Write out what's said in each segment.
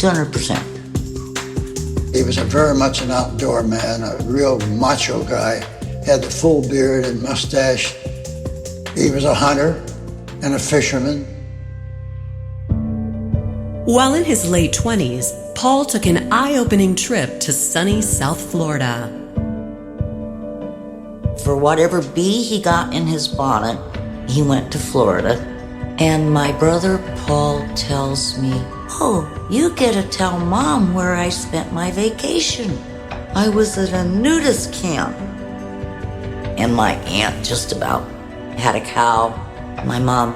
100%. He was very much an outdoor man, a real macho guy. Had the full beard and mustache. He was a hunter and a fisherman. While in his late 20s, Paul took an eye-opening trip to sunny South Florida. For whatever bee he got in his bonnet, he went to Florida. And my brother Paul tells me, "Oh, you get to tell Mom where I spent my vacation. I was at a nudist camp." And my aunt just about had a cow. My mom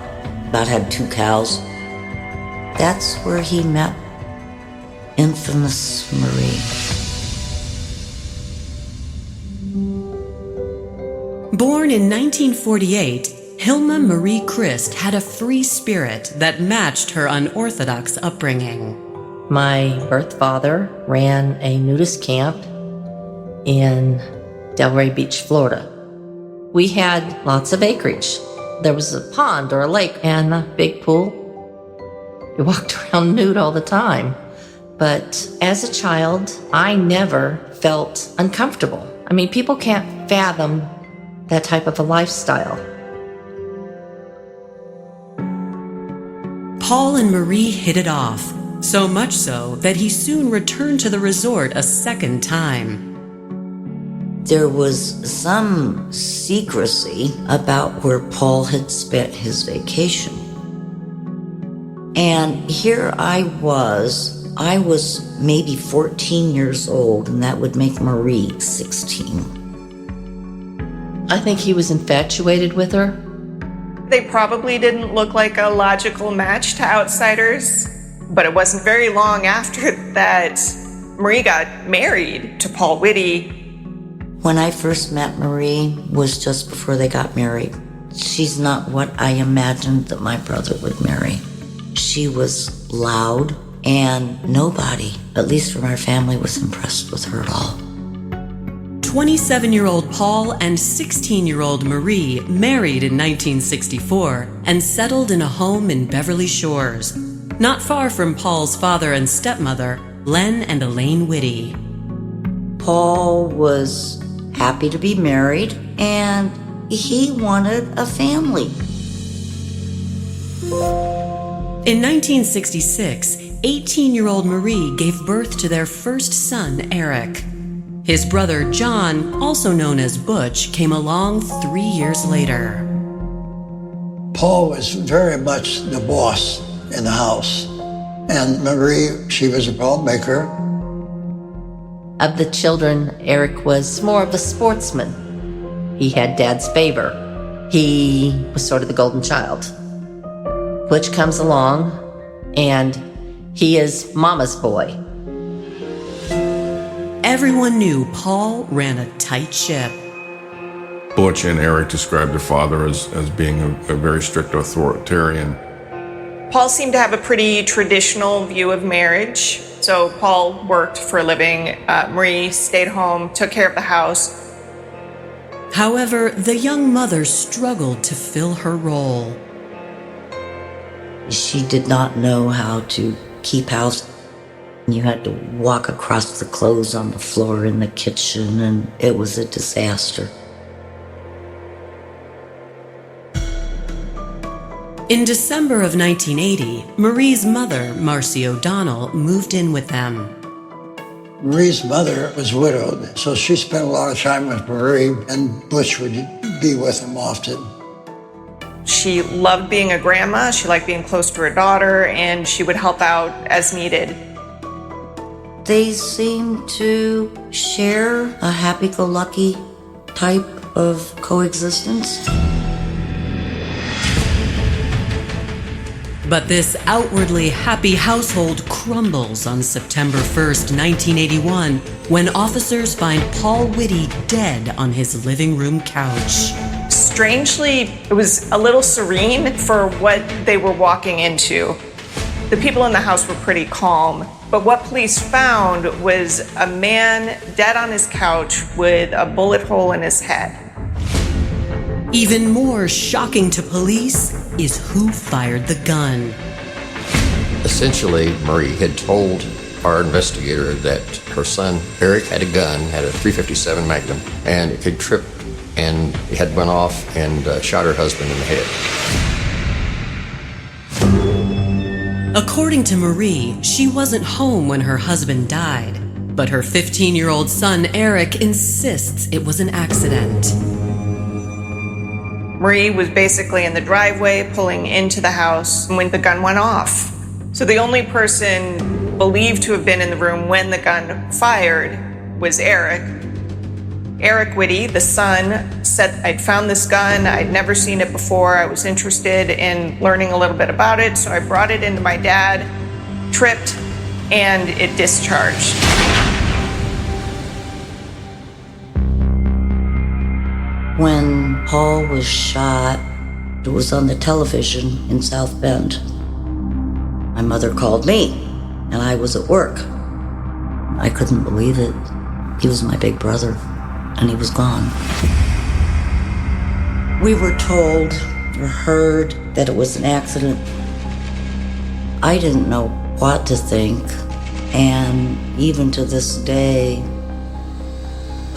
about had 2 cows. That's where he met infamous Marie. Born in 1948, Hilma Marie Christ had a free spirit that matched her unorthodox upbringing. My birth father ran a nudist camp in Delray Beach, Florida. We had lots of acreage. There was a pond or a lake and a big pool. We walked around nude all the time. But as a child, I never felt uncomfortable. I mean, people can't fathom that type of a lifestyle. Paul and Marie hit it off, so much so that he soon returned to the resort a second time. There was some secrecy about where Paul had spent his vacation. And here I was maybe 14 years old, and that would make Marie 16. I think he was infatuated with her. They probably didn't look like a logical match to outsiders, but it wasn't very long after that Marie got married to Paul Witte. When I first met Marie was just before they got married. She's not what I imagined that my brother would marry. She was loud, and nobody, at least from our family, was impressed with her at all. 27-year-old Paul and 16-year-old Marie married in 1964 and settled in a home in Beverly Shores, not far from Paul's father and stepmother, Len and Elaine Witte. Paul was happy to be married, and he wanted a family. In 1966, 18-year-old Marie gave birth to their first son, Eric. His brother, John, also known as Butch, came along 3 years later. Paul was very much the boss in the house. And Marie, she was a homemaker. Of the children, Eric was more of a sportsman. He had Dad's favor. He was sort of the golden child. Butch comes along, and he is Mama's boy. Everyone knew Paul ran a tight ship. Butch and Eric described their father as being a very strict authoritarian. Paul seemed to have a pretty traditional view of marriage. So Paul worked for a living. Marie stayed home, took care of the house. However, the young mother struggled to fill her role. She did not know how to keep house. You had to walk across the clothes on the floor in the kitchen, and it was a disaster. In December of 1980, Marie's mother, Marcy O'Donnell, moved in with them. Marie's mother was widowed, so she spent a lot of time with Marie, and Butch would be with him often. She loved being a grandma, she liked being close to her daughter, and she would help out as needed. They seemed to share a happy-go-lucky type of coexistence. But this outwardly happy household crumbles on September 1st, 1981, when officers find Paul Witte dead on his living room couch. Strangely, it was a little serene for what they were walking into. The people in the house were pretty calm, but what police found was a man dead on his couch with a bullet hole in his head. Even more shocking to police is who fired the gun. A Essentially, Marie had told our investigator that her son, Eric, had a gun, had a .357 Magnum, and it had tripped and it had went off and shot her husband in the head. According to Marie, she wasn't home when her husband died, but her 15-year-old son, Eric, insists it was an accident. Marie was basically in the driveway pulling into the house when the gun went off. So the only person believed to have been in the room when the gun fired was Eric. Eric Witte, the son, said, "I'd found this gun. I'd never seen it before. I was interested in learning a little bit about it, so I brought it into my dad, tripped, and it discharged." When Paul was shot, it was on the television in South Bend. My mother called me, and I was at work. I couldn't believe it. He was my big brother, and he was gone. We were told or heard that it was an accident. I didn't know what to think, and even to this day,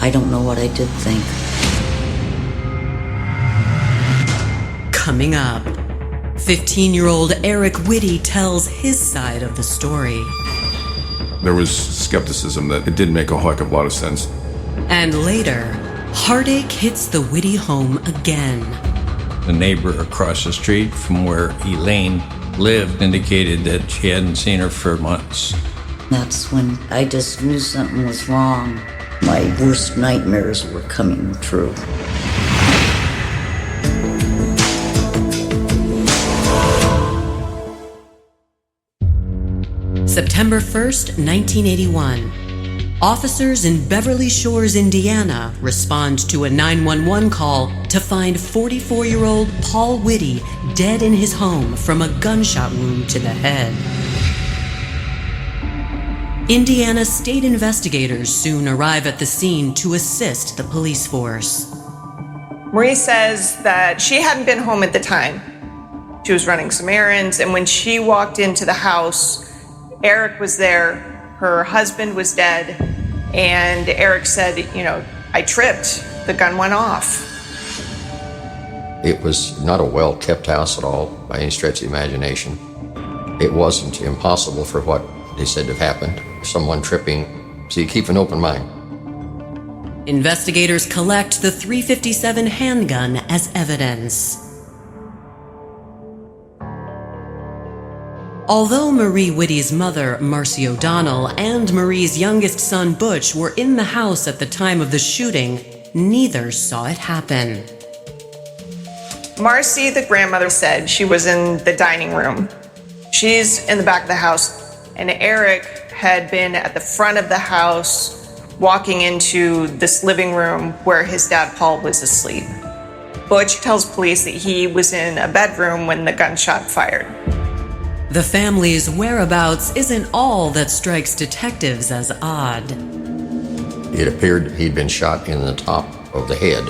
I don't know what I did think. Coming up, 15-year-old Eric Witte tells his side of the story. There was skepticism that it didn't make a heck of a lot of sense. And later, heartache hits the Witte home again. The neighbor across the street from where Elaine lived indicated that she hadn't seen her for months. That's when I just knew something was wrong. My worst nightmares were coming true. September 1st, 1981. Officers in Beverly Shores, Indiana respond to a 911 call to find 44-year-old Paul Witte dead in his home from a gunshot wound to the head. Indiana state investigators soon arrive at the scene to assist the police force. Marie says that she hadn't been home at the time. She was running some errands, and when she walked into the house, Eric was there, her husband was dead, and Eric said, "I tripped, the gun went off." It was not a well-kept house at all, by any stretch of the imagination. It wasn't impossible for what they said to have happened. Someone tripping, so you keep an open mind. Investigators collect the .357 handgun as evidence. Although Marie Witte's mother, Marcy O'Donnell, and Marie's youngest son, Butch, were in the house at the time of the shooting, neither saw it happen. Marcy, the grandmother, said she was in the dining room. She's in the back of the house, and Eric had been at the front of the house, walking into this living room where his dad, Paul, was asleep. Butch tells police that he was in a bedroom when the gunshot fired. The family's whereabouts isn't all that strikes detectives as odd. It appeared he'd been shot in the top of the head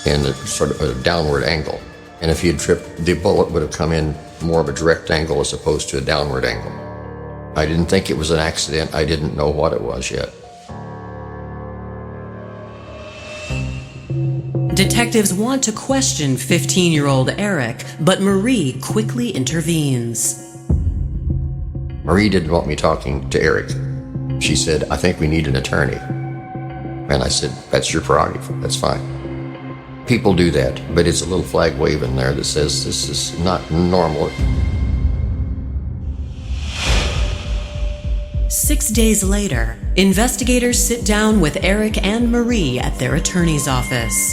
in a sort of a downward angle. And if he had tripped, the bullet would have come in more of a direct angle as opposed to a downward angle. I didn't think it was an accident. I didn't know what it was yet. Detectives want to question 15-year-old Eric, but Marie quickly intervenes. Marie didn't want me talking to Eric. She said, "I think we need an attorney." And I said, "That's your prerogative. That's fine." People do that, but it's a little flag waving there that says this is not normal. 6 days later, investigators sit down with Eric and Marie at their attorney's office.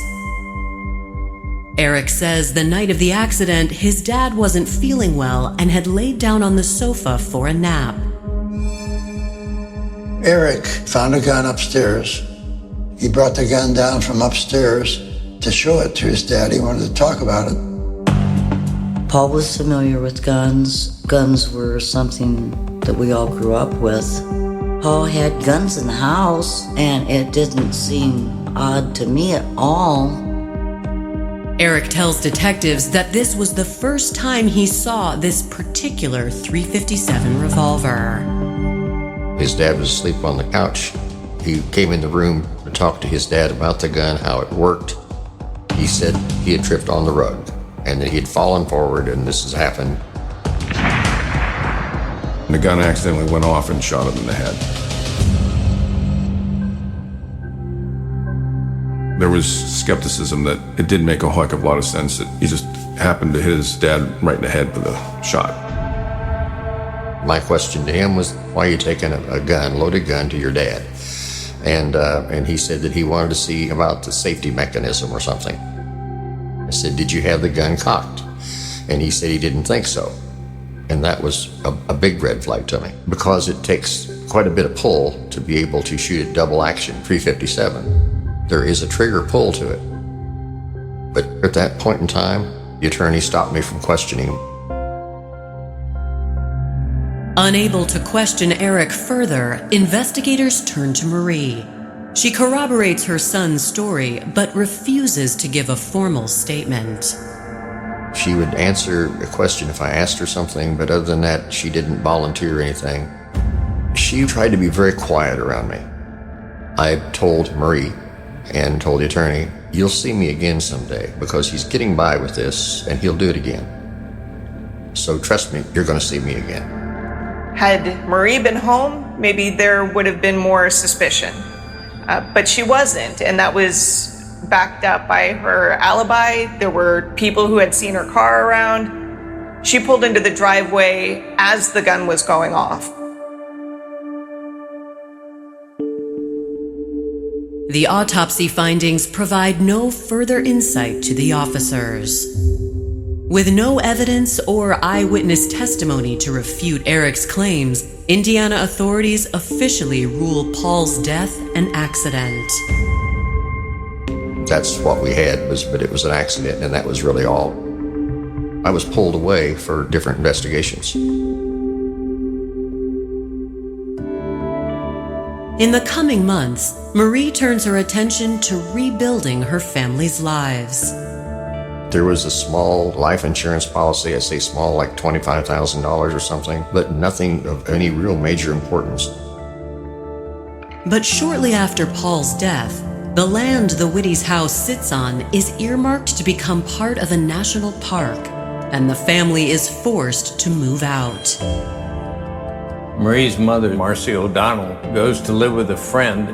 Eric says the night of the accident, his dad wasn't feeling well and had laid down on the sofa for a nap. Eric found a gun upstairs. He brought the gun down from upstairs to show it to his dad. He wanted to talk about it. Paul was familiar with guns. Guns were something that we all grew up with. Paul had guns in the house, and it didn't seem odd to me at all. Eric tells detectives that this was the first time he saw this particular .357 revolver. His dad was asleep on the couch. He came in the room to talk to his dad about the gun, how it worked. He said he had tripped on the rug and that he had fallen forward and this has happened. And the gun accidentally went off and shot him in the head. There was skepticism that it didn't make a heck of a lot of sense that he just happened to hit his dad right in the head with a shot. My question to him was, why are you taking a gun, loaded gun, to your dad? And he said that he wanted to see about the safety mechanism or something. I said, did you have the gun cocked? And he said he didn't think so. And that was a big red flag to me, because it takes quite a bit of pull to be able to shoot a double action .357. There is a trigger pull to it. But at that point in time, the attorney stopped me from questioning him. Unable to question Eric further, investigators turn to Marie. She corroborates her son's story, but refuses to give a formal statement. She would answer a question if I asked her something, but other than that, she didn't volunteer anything. She tried to be very quiet around me. I told Marie and told the attorney, you'll see me again someday, because he's getting by with this and he'll do it again. So trust me, you're going to see me again. Had Marie been home, maybe there would have been more suspicion. But she wasn't, and that was backed up by her alibi. There were people who had seen her car around. She pulled into the driveway as the gun was going off. The autopsy findings provide no further insight to the officers. With no evidence or eyewitness testimony to refute Eric's claims, Indiana authorities officially rule Paul's death an accident. That's what we had, but it was an accident, and that was really all. I was pulled away for different investigations. In the coming months, Marie turns her attention to rebuilding her family's lives. There was a small life insurance policy, I say small, like $25,000 or something, but nothing of any real major importance. But shortly after Paul's death, the land the Witte's house sits on is earmarked to become part of a national park, and the family is forced to move out. Marie's mother, Marcy O'Donnell, goes to live with a friend.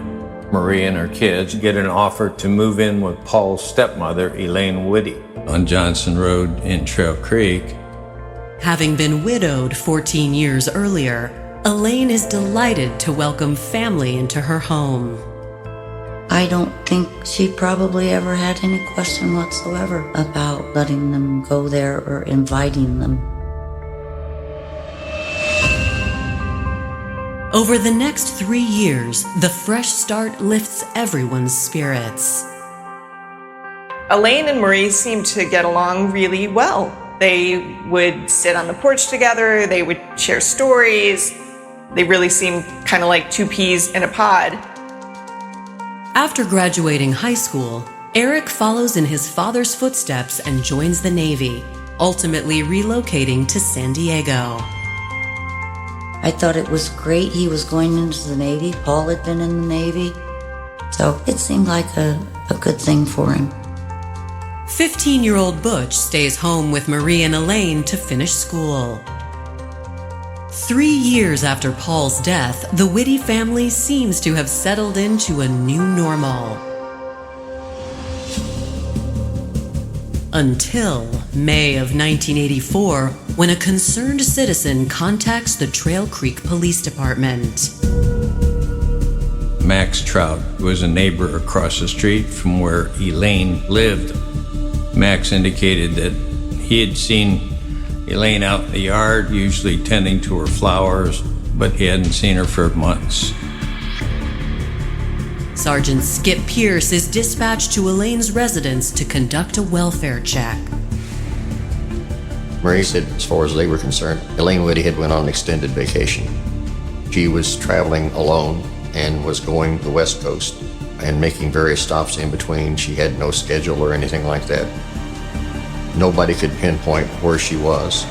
Marie and her kids get an offer to move in with Paul's stepmother, Elaine Witte, on Johnson Road in Trail Creek. Having been widowed 14 years earlier, Elaine is delighted to welcome family into her home. I don't think she probably ever had any question whatsoever about letting them go there or inviting them. Over the next 3 years, the fresh start lifts everyone's spirits. Elaine and Marie seemed to get along really well. They would sit on the porch together, they would share stories. They really seemed kind of like two peas in a pod. After graduating high school, Eric follows in his father's footsteps and joins the Navy, ultimately relocating to San Diego. I thought it was great he was going into the Navy. Paul had been in the Navy. So it seemed like a good thing for him. 15-year-old Butch stays home with Marie and Elaine to finish school. 3 years after Paul's death, the Witte family seems to have settled into a new normal. Until May of 1984, when a concerned citizen contacts the Trail Creek Police Department. Max Trout was a neighbor across the street from where Elaine lived. Max indicated that he had seen Elaine out in the yard, usually tending to her flowers, but he hadn't seen her for months. Sergeant Skip Pierce is dispatched to Elaine's residence to conduct a welfare check. Marie said, as far as they were concerned, Elaine Witte had went on an extended vacation. She was traveling alone and was going to the West Coast and making various stops in between. She had no schedule or anything like that. Nobody could pinpoint where she was.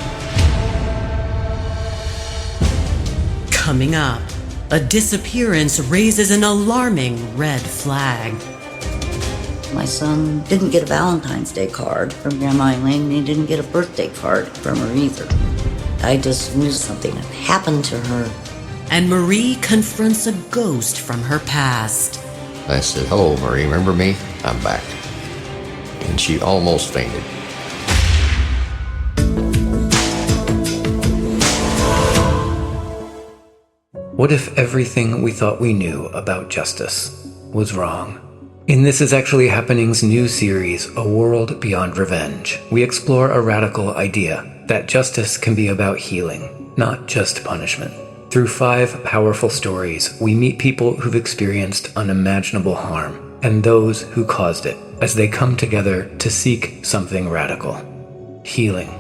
Coming up, a disappearance raises an alarming red flag. My son didn't get a Valentine's Day card from Grandma Elaine, and he didn't get a birthday card from her either. I just knew something had happened to her. And Marie confronts a ghost from her past. I said, "Hello, Marie, remember me? I'm back." And she almost fainted. What if everything we thought we knew about justice was wrong? In This Is Actually Happening's new series, A World Beyond Revenge, we explore a radical idea that justice can be about healing, not just punishment. Through 5 powerful stories, we meet people who've experienced unimaginable harm and those who caused it as they come together to seek something radical: healing.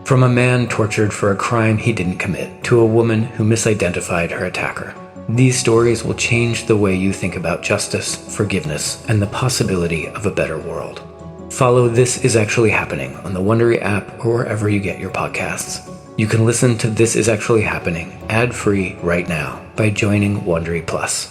From a man tortured for a crime he didn't commit to a woman who misidentified her attacker. These stories will change the way you think about justice, forgiveness, and the possibility of a better world. Follow This Is Actually Happening on the Wondery app or wherever you get your podcasts. You can listen to This Is Actually Happening ad-free right now by joining Wondery Plus.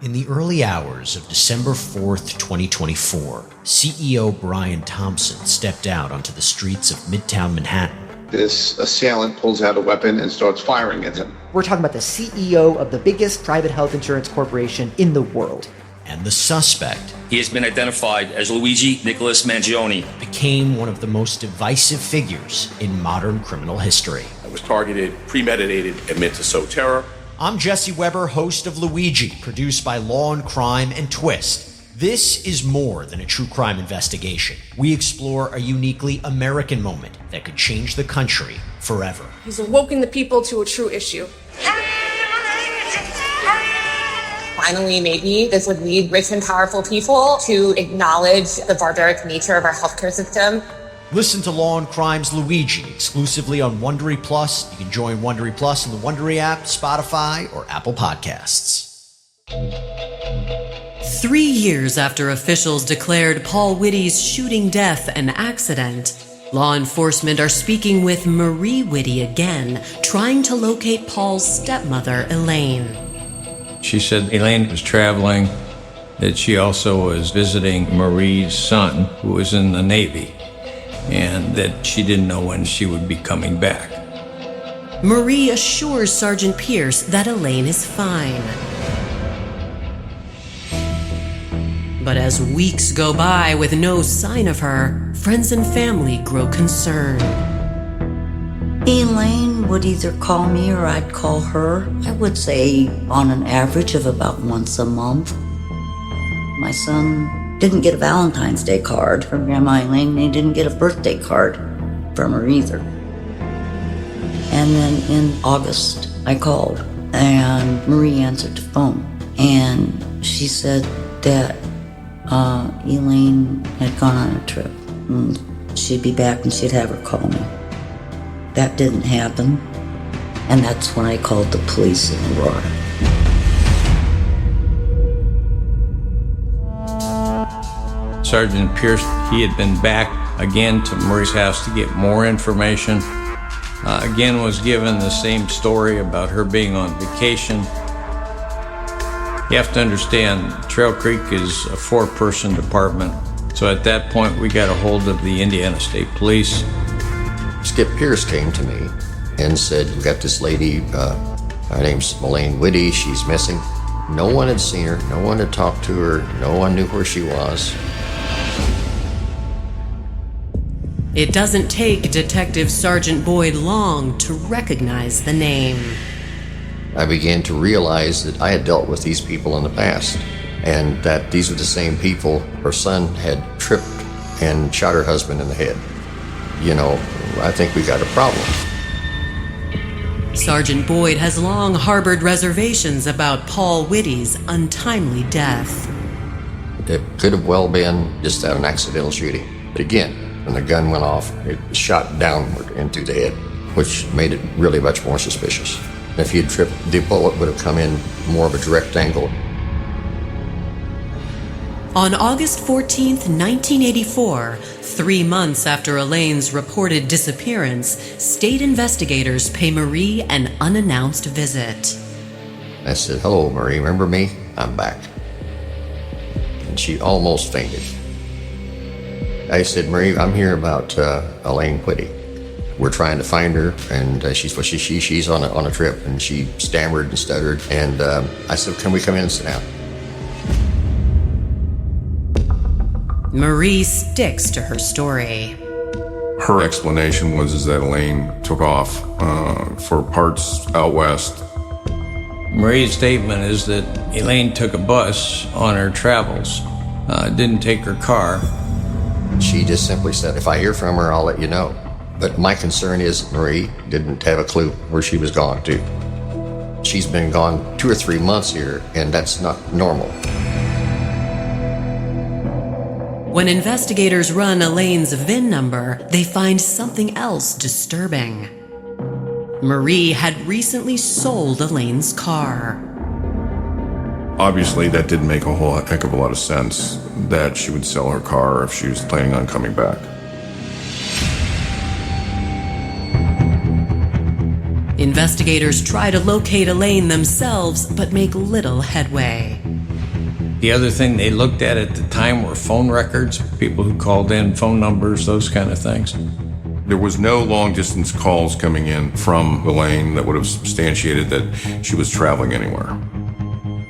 In the early hours of December 4th, 2024, CEO Brian Thompson stepped out onto the streets of Midtown Manhattan. This assailant pulls out a weapon and starts firing at him. We're talking about the CEO of the biggest private health insurance corporation in the world. And the suspect, he has been identified as Luigi Nicholas Mangione, became one of the most divisive figures in modern criminal history. It was targeted, premeditated, and meant to sow terror. I'm Jesse Weber, host of Luigi, produced by Law and Crime and Twist. This is more than a true crime investigation. We explore a uniquely American moment that could change the country forever. He's awoken the people to a true issue. Finally, maybe this would lead rich and powerful people to acknowledge the barbaric nature of our healthcare system. Listen to Law and Crime's Luigi exclusively on Wondery Plus. You can join Wondery Plus in the Wondery app, Spotify, or Apple Podcasts. 3 years after officials declared Paul Witte's shooting death an accident, law enforcement are speaking with Marie Witte again, trying to locate Paul's stepmother, Elaine. She said Elaine was traveling, that she also was visiting Marie's son, who was in the Navy, and that she didn't know when she would be coming back. Marie assures Sergeant Pierce that Elaine is fine. But as weeks go by with no sign of her, friends and family grow concerned. Elaine would either call me or I'd call her. I would say on an average of about once a month. My son didn't get a Valentine's Day card from Grandma Elaine, and he didn't get a birthday card from her either. And then in August, I called, and Marie answered the phone, and she said that Elaine had gone on a trip, and she'd be back and she'd have her call me. That didn't happen, and that's when I called the police in Aurora. Sergeant Pierce, he had been back again to Marie's house to get more information. Again was given the same story about her being on vacation. You have to understand, Trail Creek is a 4-person department. So at that point, we got a hold of the Indiana State Police. Skip Pierce came to me and said, "We got this lady, her name's Elaine Witte, she's missing." No one had seen her, no one had talked to her, no one knew where she was. It doesn't take Detective Sergeant Boyd long to recognize the name. I began to realize that I had dealt with these people in the past, and that these were the same people. Her son had tripped and shot her husband in the head. You know, I think we got a problem. Sergeant Boyd has long harbored reservations about Paul Witte's untimely death. It could have well been just an accidental shooting. But again, when the gun went off, it was shot downward into the head, which made it really much more suspicious. If he had tripped, the bullet would have come in more of a direct angle. On August 14th, 1984, 3 months after Elaine's reported disappearance, state investigators pay Marie an unannounced visit. I said, "Hello, Marie, remember me? I'm back." And she almost fainted. I said, "Marie, I'm here about Elaine Witte. We're trying to find her, and she's on a trip," and she stammered and stuttered. And I said, "Can we come in and sit down?" Marie sticks to her story. Her explanation was that Elaine took off for parts out west. Marie's statement is that Elaine took a bus on her travels, didn't take her car. She just simply said, "If I hear from her, I'll let you know." But my concern is Marie didn't have a clue where she was gone to. She's been gone 2 or 3 months here, and that's not normal. When investigators run Elaine's VIN number, they find something else disturbing. Marie had recently sold Elaine's car. Obviously, that didn't make a whole heck of a lot of sense that she would sell her car if she was planning on coming back. Investigators try to locate Elaine themselves, but make little headway. The other thing they looked at the time were phone records, people who called in, phone numbers, those kind of things. There was no long-distance calls coming in from Elaine that would have substantiated that she was traveling anywhere.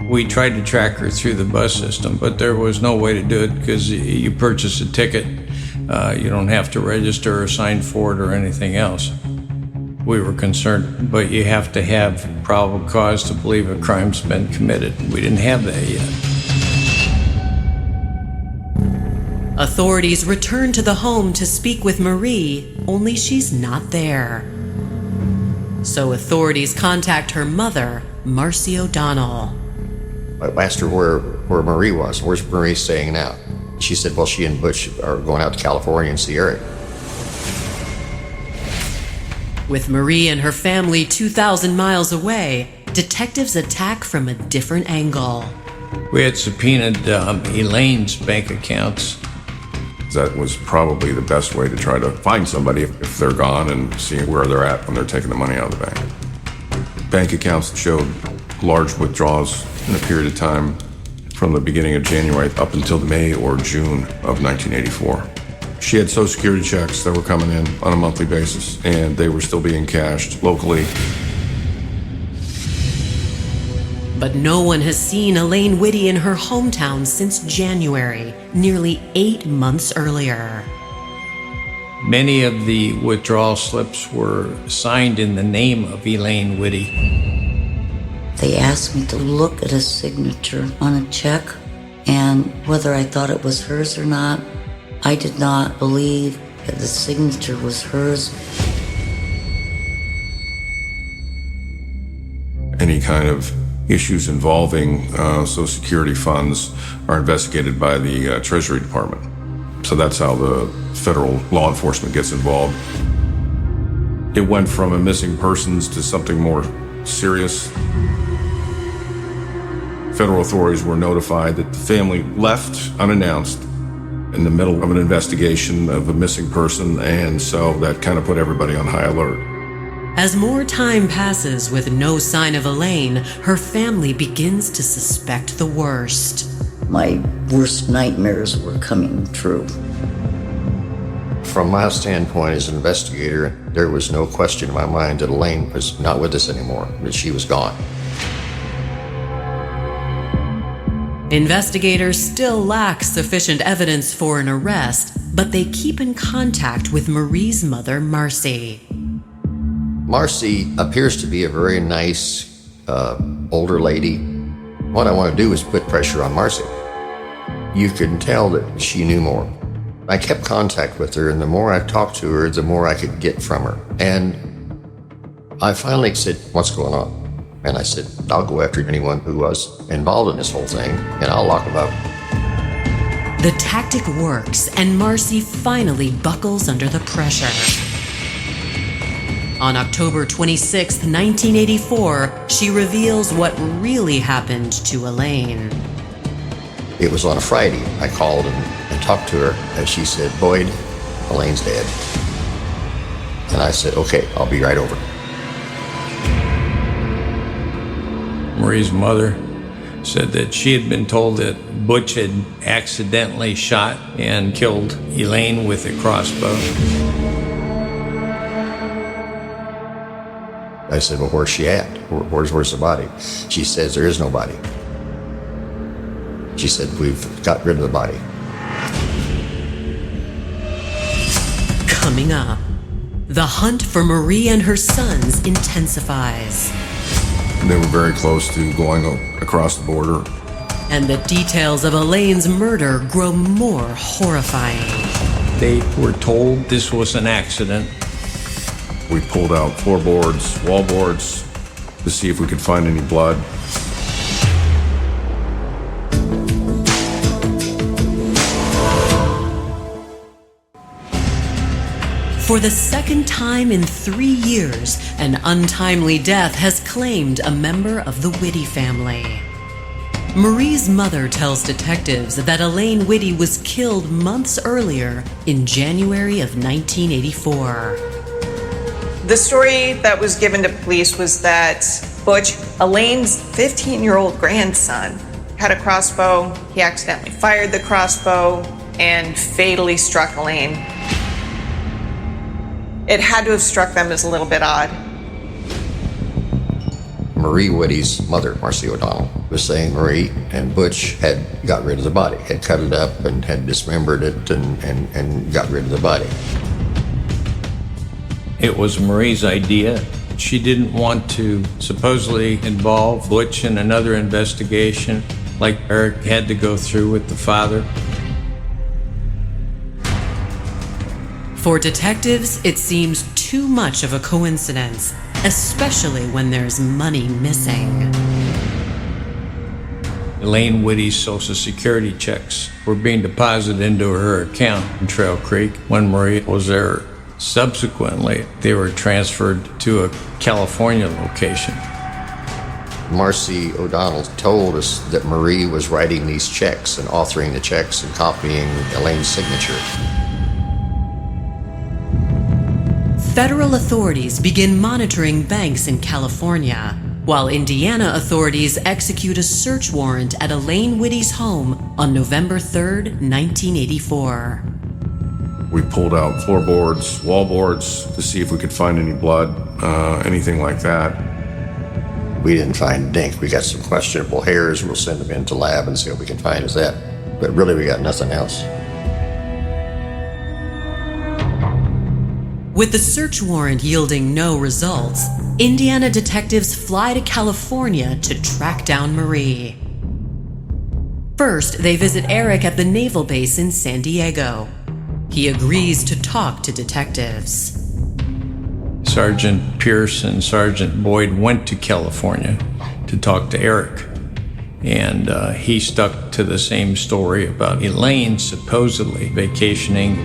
We tried to track her through the bus system, but there was no way to do it because you purchase a ticket. You don't have to register or sign for it or anything else. We were concerned, but you have to have probable cause to believe a crime's been committed. We didn't have that yet. Authorities return to the home to speak with Marie, only she's not there. So authorities contact her mother, Marcy O'Donnell. I asked her where Marie was. "Where's Marie staying now?" She said, "Well, she and Butch are going out to California and see Eric." With Marie and her family 2,000 miles away, detectives attack from a different angle. We had subpoenaed Elaine's bank accounts. That was probably the best way to try to find somebody if they're gone and see where they're at when they're taking the money out of the bank. Bank accounts showed large withdrawals in a period of time from the beginning of January up until May or June of 1984. She had Social Security checks that were coming in on a monthly basis, and they were still being cashed locally. But no one has seen Elaine Witte in her hometown since January, nearly 8 months earlier. Many of the withdrawal slips were signed in the name of Elaine Witte. They asked me to look at a signature on a check, and whether I thought it was hers or not, I did not believe that the signature was hers. Any kind of issues involving Social Security funds are investigated by the Treasury Department. So that's how the federal law enforcement gets involved. It went from a missing persons to something more serious. Federal authorities were notified that the family left unannounced in the middle of an investigation of a missing person, and so that kind of put everybody on high alert. As more time passes with no sign of Elaine, her family begins to suspect the worst. My worst nightmares were coming true. From my standpoint as an investigator, there was no question in my mind that Elaine was not with us anymore, that she was gone. Investigators still lack sufficient evidence for an arrest, but they keep in contact with Marie's mother, Marcy. Marcy appears to be a very nice, older lady. What I want to do is put pressure on Marcy. You can tell that she knew more. I kept contact with her, and the more I talked to her, the more I could get from her. And I finally said, "What's going on?" And I said, "I'll go after anyone who was involved in this whole thing, and I'll lock them up." The tactic works, and Marcy finally buckles under the pressure. On October 26, 1984, she reveals what really happened to Elaine. It was on a Friday. I called and talked to her, and she said, "Boyd, Elaine's dead." And I said, "Okay, I'll be right over." Marie's mother said that she had been told that Butch had accidentally shot and killed Elaine with a crossbow. I said, "Well, where's she at? Where's the body?" She says, "There is no body." She said, "We've got rid of the body." Coming up, the hunt for Marie and her sons intensifies. They were very close to going across the border. And the details of Elaine's murder grow more horrifying. They were told this was an accident. We pulled out floorboards, wallboards to see if we could find any blood. For the second time in 3 years, an untimely death has claimed a member of the Witte family. Marie's mother tells detectives that Elaine Witte was killed months earlier in January of 1984. The story that was given to police was that Butch, Elaine's 15-year-old grandson, had a crossbow. He accidentally fired the crossbow and fatally struck Elaine. It had to have struck them as a little bit odd. Marie Witte's mother, Marcy O'Donnell, was saying Marie and Butch had got rid of the body, had cut it up and had dismembered it and got rid of the body. It was Marie's idea. She didn't want to supposedly involve Butch in another investigation like Eric had to go through with the father. For detectives, it seems too much of a coincidence, especially when there's money missing. Elaine Witte's Social Security checks were being deposited into her account in Trail Creek when Marie was there. Subsequently, they were transferred to a California location. Marcy O'Donnell told us that Marie was writing these checks and authoring the checks and copying Elaine's signature. Federal authorities begin monitoring banks in California, while Indiana authorities execute a search warrant at Elaine Witte's home on November 3rd, 1984. We pulled out floorboards, wallboards to see if we could find any blood, anything like that. We didn't find dink. We got some questionable hairs. We'll send them into lab and see what we can find as that. But really, we got nothing else. With the search warrant yielding no results, Indiana detectives fly to California to track down Marie. First, they visit Eric at the naval base in San Diego. He agrees to talk to detectives. Sergeant Pierce and Sergeant Boyd went to California to talk to Eric. And he stuck to the same story about Elaine supposedly vacationing.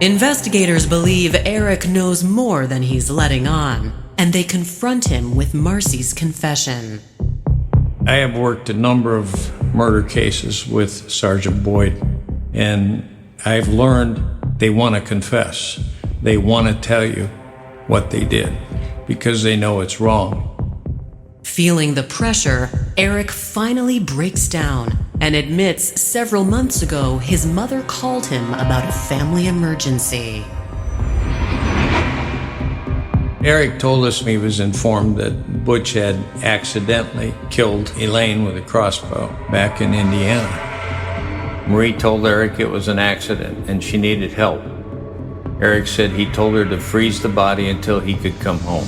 Investigators believe Eric knows more than he's letting on, and they confront him with Marcy's confession. I have worked a number of murder cases with Sergeant Boyd, and I've learned they want to confess. They want to tell you what they did because they know it's wrong. Feeling the pressure, Eric finally breaks down and admits several months ago his mother called him about a family emergency. Eric told us he was informed that Butch had accidentally killed Elaine with a crossbow back in Indiana. Marie told Eric it was an accident and she needed help. Eric said he told her to freeze the body until he could come home.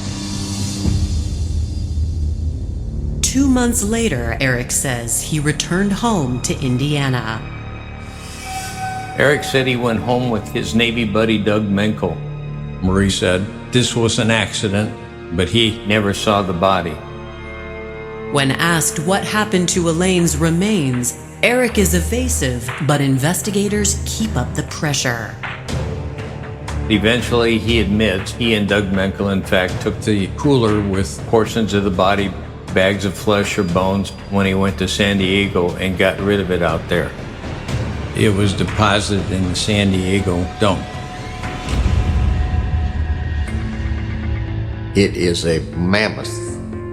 2 months later, Eric says he returned home to Indiana. Eric said he went home with his Navy buddy Doug Menkel. Marie said this was an accident, but he never saw the body. When asked what happened to Elaine's remains, Eric is evasive, but investigators keep up the pressure. Eventually, he admits he and Doug Menkel, in fact, took the cooler with portions of the body bags of flesh or bones when he went to San Diego and got rid of it out there. It was deposited in the San Diego dump. It is a mammoth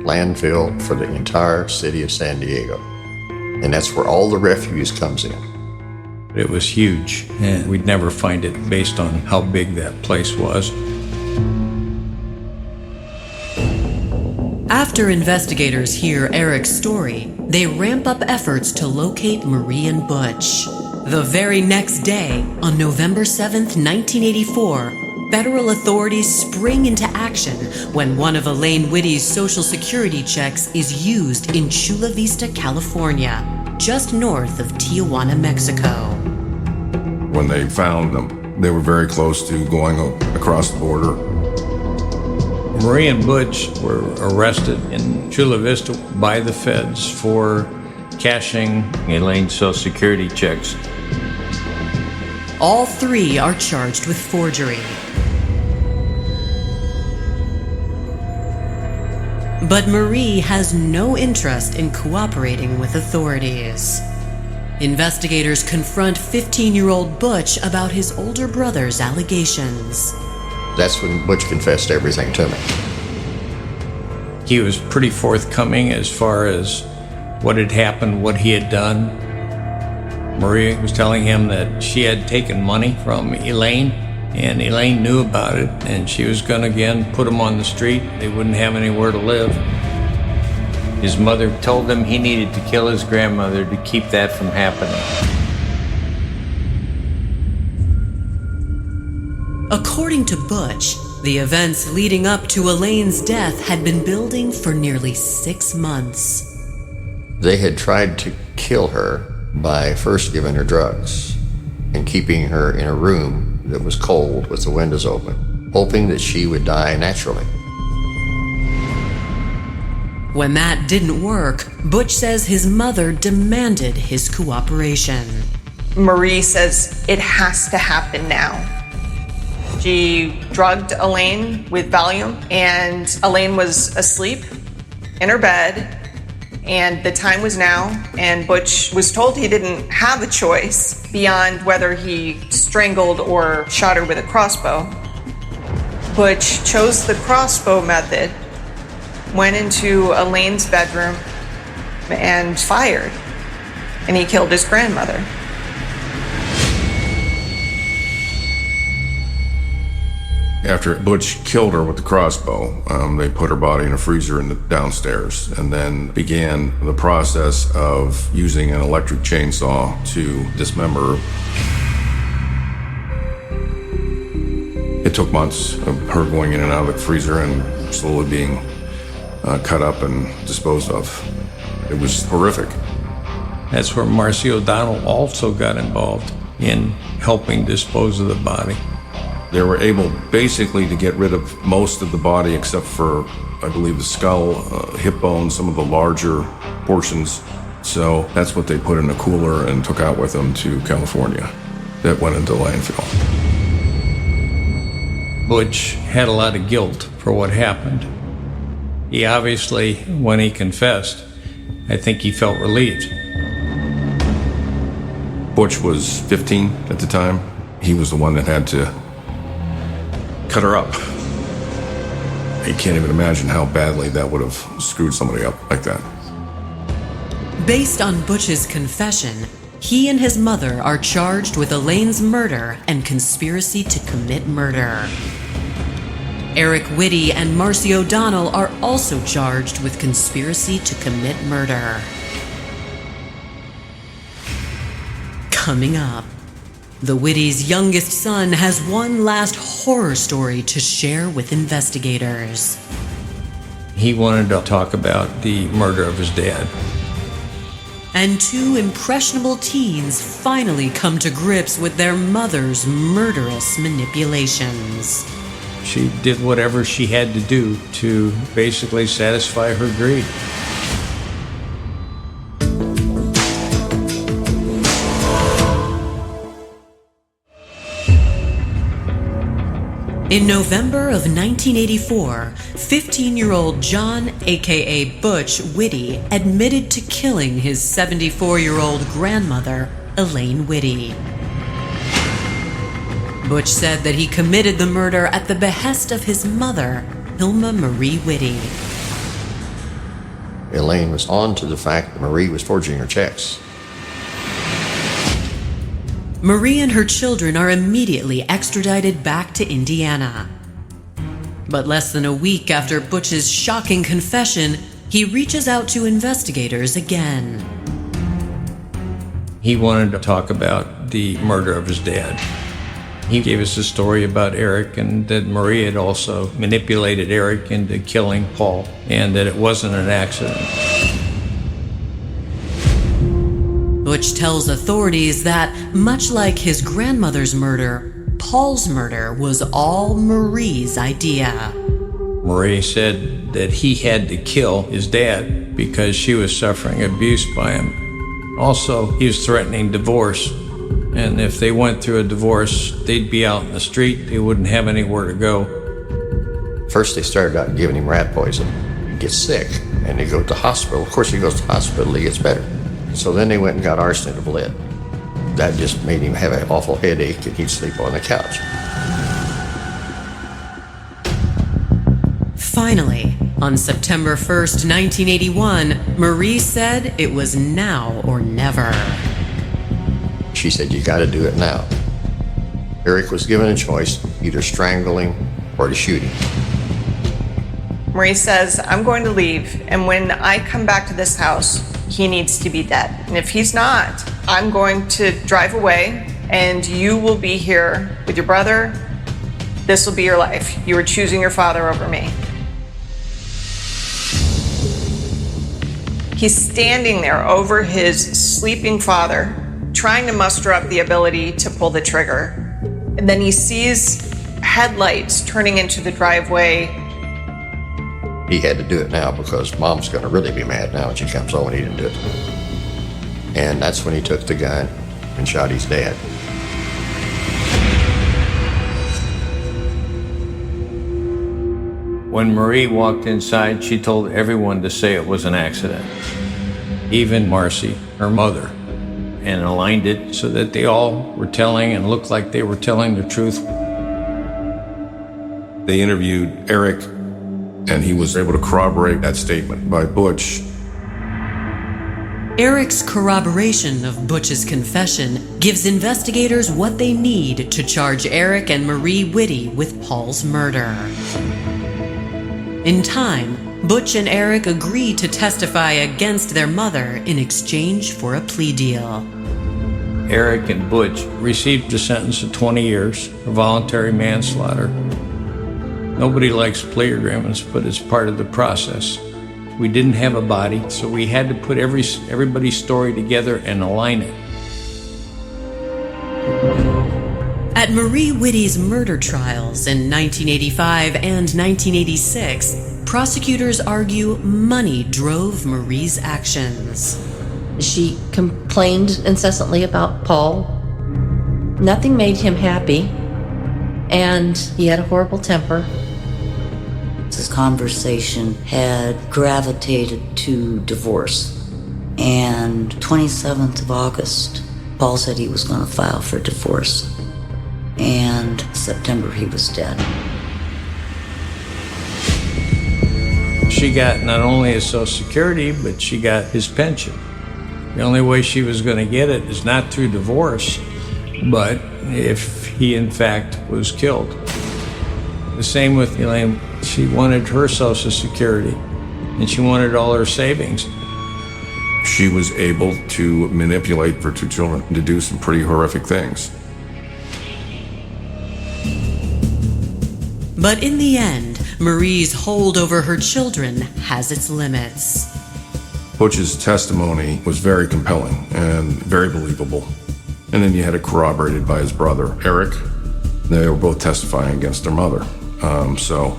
landfill for the entire city of San Diego. And that's where all the refuse comes in. It was huge, and we'd never find it based on how big that place was. After investigators hear Eric's story, they ramp up efforts to locate Marie and Butch. The very next day, on November 7th, 1984, federal authorities spring into action when one of Elaine Witte's Social Security checks is used in Chula Vista, California, just north of Tijuana, Mexico. When they found them, they were very close to going across the border. Marie and Butch were arrested in Chula Vista by the feds for cashing Elaine's Social Security checks. All three are charged with forgery. But Marie has no interest in cooperating with authorities. Investigators confront 15-year-old Butch about his older brother's allegations. That's when Butch confessed everything to me. He was pretty forthcoming as far as what had happened, what he had done. Marie was telling him that she had taken money from Elaine, and Elaine knew about it, and she was going to again put him on the street. They wouldn't have anywhere to live. His mother told him he needed to kill his grandmother to keep that from happening. According to Butch, the events leading up to Elaine's death had been building for nearly 6 months. They had tried to kill her by first giving her drugs and keeping her in a room that was cold with the windows open, hoping that she would die naturally. When that didn't work, Butch says his mother demanded his cooperation. Marie says it has to happen now. She drugged Elaine with Valium, and Elaine was asleep in her bed, and the time was now, and Butch was told he didn't have a choice beyond whether he strangled or shot her with a crossbow. Butch chose the crossbow method, went into Elaine's bedroom, and fired, and he killed his grandmother. After Butch killed her with the crossbow, they put her body in a freezer in the downstairs and then began the process of using an electric chainsaw to dismember her. It took months of her going in and out of the freezer and slowly being cut up and disposed of. It was horrific. That's where Marcy O'Donnell also got involved in helping dispose of the body. They were able basically to get rid of most of the body except for, I believe, the skull, hip bones, some of the larger portions. So that's what they put in a cooler and took out with them to California. That went into landfill. Butch had a lot of guilt for what happened. He obviously, when he confessed, I think he felt relieved. Butch was 15 at the time. He was the one that had to cut her up. You can't even imagine how badly that would have screwed somebody up like that. Based on Butch's confession, he and his mother are charged with Elaine's murder and conspiracy to commit murder. Eric Witte and Marcy O'Donnell are also charged with conspiracy to commit murder. Coming up, the Witte's youngest son has one last horror story to share with investigators. He wanted to talk about the murder of his dad. And two impressionable teens finally come to grips with their mother's murderous manipulations. She did whatever she had to do to basically satisfy her greed. In November of 1984, 15-year-old John, aka Butch Witte, admitted to killing his 74-year-old grandmother, Elaine Witte. Butch said that he committed the murder at the behest of his mother, Hilma Marie Witte. Elaine was on to the fact that Marie was forging her checks. Marie and her children are immediately extradited back to Indiana. But less than a week after Butch's shocking confession, he reaches out to investigators again. He wanted to talk about the murder of his dad. He gave us a story about Eric and that Marie had also manipulated Eric into killing Paul and that it wasn't an accident. Butch tells authorities that, much like his grandmother's murder, Paul's murder was all Marie's idea. Marie said that he had to kill his dad because she was suffering abuse by him. Also, he was threatening divorce, and if they went through a divorce, they'd be out in the street, they wouldn't have anywhere to go. First, they started out giving him rat poison. He gets sick, and they go to the hospital. Of course, he goes to the hospital, he gets better. So then they went and got arsenic of lead. That just made him have an awful headache, and he'd sleep on the couch. Finally, on September 1st, 1981, Marie said it was now or never. She said, "You got to do it now." Eric was given a choice, either strangle him or to shoot him. Marie says, "I'm going to leave, and when I come back to this house, he needs to be dead. And if he's not, I'm going to drive away, and you will be here with your brother. This will be your life. You are choosing your father over me." He's standing there over his sleeping father, trying to muster up the ability to pull the trigger. And then he sees headlights turning into the driveway. He had to do it now because Mom's going to really be mad now when she comes home and he didn't do it. And that's when he took the gun and shot his dad. When Marie walked inside, she told everyone to say it was an accident. Even Marcy, her mother, and aligned it so that they all were telling and looked like they were telling the truth. They interviewed Eric, and he was able to corroborate that statement by Butch. Eric's corroboration of Butch's confession gives investigators what they need to charge Eric and Marie Witte with Paul's murder. In time, Butch and Eric agree to testify against their mother in exchange for a plea deal. Eric and Butch received a sentence of 20 years for voluntary manslaughter. Nobody likes plea agreements, but it's part of the process. We didn't have a body, so we had to put everybody's story together and align it. At Marie Witte's murder trials in 1985 and 1986, prosecutors argue money drove Marie's actions. She complained incessantly about Paul. Nothing made him happy, and he had a horrible temper. This conversation had gravitated to divorce. And 27th of August, Paul said he was going to file for divorce. And September, he was dead. She got not only his Social Security, but she got his pension. The only way she was going to get it is not through divorce, but if he in fact was killed. The same with Elaine. She wanted her Social Security, and she wanted all her savings. She was able to manipulate her two children to do some pretty horrific things. But in the end, Marie's hold over her children has its limits. Butch's testimony was very compelling and very believable. And then you had it corroborated by his brother, Eric. They were both testifying against their mother. So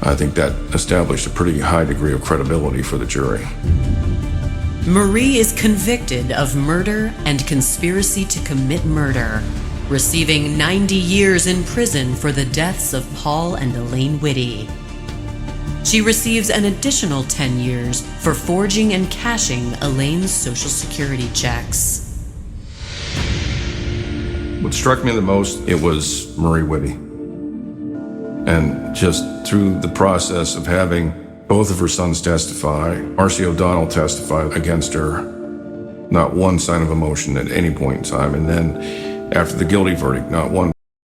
I think that established a pretty high degree of credibility for the jury. Marie is convicted of murder and conspiracy to commit murder. receiving 90 years in prison for the deaths of Paul and Elaine Witte. She receives an additional 10 years for forging and cashing Elaine's Social Security checks. What struck me the most, it was Marie Witte. And just through the process of having both of her sons testify, R.C. O'Donnell testified against her, not one sign of emotion at any point in time. And then after the guilty verdict, not one